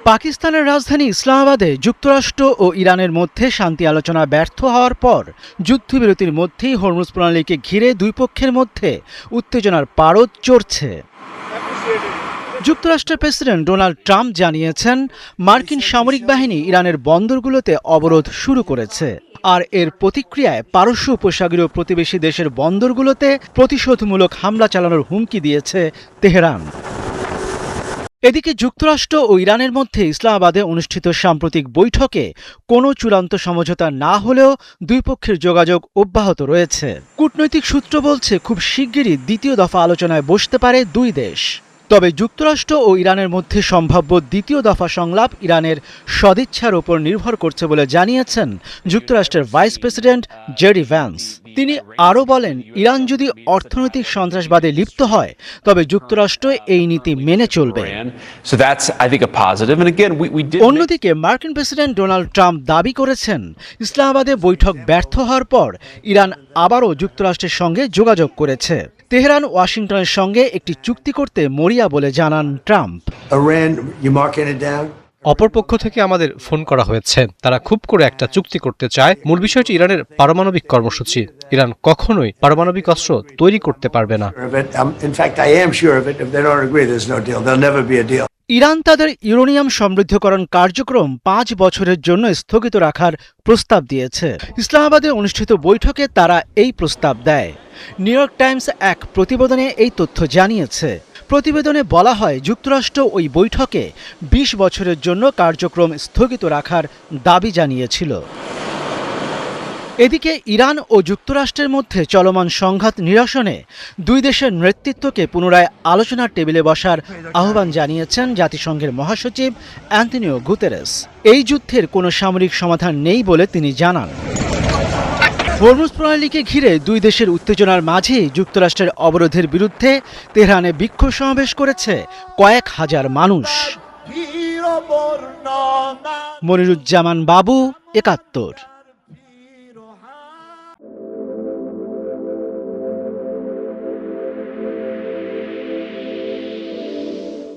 পাকিস্তানের রাজধানী ইসলামাবাদে যুক্তরাষ্ট্র ও ইরানের মধ্যে শান্তি আলোচনা ব্যর্থ হওয়ার পর যুদ্ধবিরতির মধ্যেই হরমুজ প্রণালীকে ঘিরে দুই পক্ষের মধ্যে উত্তেজনার পারদ চড়ছে। যুক্তরাষ্ট্রের প্রেসিডেন্ট ডোনাল্ড ট্রাম্প জানিয়েছেন, মার্কিন সামরিক বাহিনী ইরানের বন্দরগুলোতে অবরোধ শুরু করেছে, আর এর প্রতিক্রিয়ায় পারস্য উপসাগরীয় প্রতিবেশী দেশের বন্দরগুলোতে প্রতিশোধমূলক হামলা চালানোর হুমকি দিয়েছে তেহরান। এদিকে যুক্তরাষ্ট্র ও ইরানের মধ্যে ইসলামাবাদে অনুষ্ঠিত সাম্প্রতিক বৈঠকে কোনো চূড়ান্ত সমঝোতা না হলেও দুই পক্ষের যোগাযোগ অব্যাহত রয়েছে। কূটনৈতিক সূত্র বলছে, খুব শিগগিরই দ্বিতীয় দফা আলোচনায় বসতে পারে দুই দেশ। তবে যুক্তরাষ্ট্র ও ইরানের মধ্যে সম্ভাব্য দ্বিতীয় দফা সংলাপ ইরানের সদিচ্ছার ওপর নির্ভর করছে বলে জানিয়েছেন যুক্তরাষ্ট্রের ভাইস প্রেসিডেন্ট জেডি ভ্যান্স। তিনি আরও বলেন, ইরান যদি অর্থনৈতিক সন্ত্রাসবাদে লিপ্ত হয় তবে যুক্তরাষ্ট্র এই নীতি মেনে চলবে। অন্যদিকে মার্কিন প্রেসিডেন্ট ডোনাল্ড ট্রাম্প দাবি করেছেন, ইসলামাবাদে বৈঠক ব্যর্থ হওয়ার পর ইরান আবারও যুক্তরাষ্ট্রের সঙ্গে যোগাযোগ করেছে। তেহরান ওয়াশিংটনের সঙ্গে একটি চুক্তি করতে মরিয়া বলে জানান ট্রাম্প। অপরপক্ষ থেকে আমাদের ফোন করা হয়েছে, তারা খুব করে একটা চুক্তি করতে চায়। মূল বিষয়টি ইরানের পারমাণবিক কর্মসূচি। ইরান কখনোই পারমাণবিক অস্ত্র তৈরি করতে পারবে না। ইরান তাদের ইউরেনিয়াম সমৃদ্ধকরণ কার্যক্রম 5 বছরের জন্য স্থগিত রাখার প্রস্তাব দিয়েছে। ইসলামাবাদে অনুষ্ঠিত বৈঠকে তারা এই প্রস্তাব দেয়। নিউ ইয়র্ক টাইমস এক প্রতিবেদনে এই তথ্য জানিয়েছে। প্রতিবেদনে বলা হয়, যুক্তরাষ্ট্র ওই বৈঠকে 20 বছরের জন্য কার্যক্রম স্থগিত রাখার দাবি জানিয়েছিল। এদিকে ইরান ও যুক্তরাষ্ট্রের মধ্যে চলমান সংঘাত নিরসনে দুই দেশের নেতৃত্বকে পুনরায় আলোচনার টেবিলে বসার আহ্বান জানিয়েছেন জাতিসংঘের মহাসচিব অ্যান্তোনিও গুতেরেস। এই যুদ্ধের কোনো সামরিক সমাধান নেই বলে তিনি জানান। হরমুজ প্রণালীকে ঘিরে দুই দেশের উত্তেজনার মাঝেই যুক্তরাষ্ট্রের অবরোধের বিরুদ্ধে তেহরানে বিক্ষোভ সমাবেশ করেছে কয়েক হাজার মানুষ। মনিরুজ্জামান বাবু, ৭১।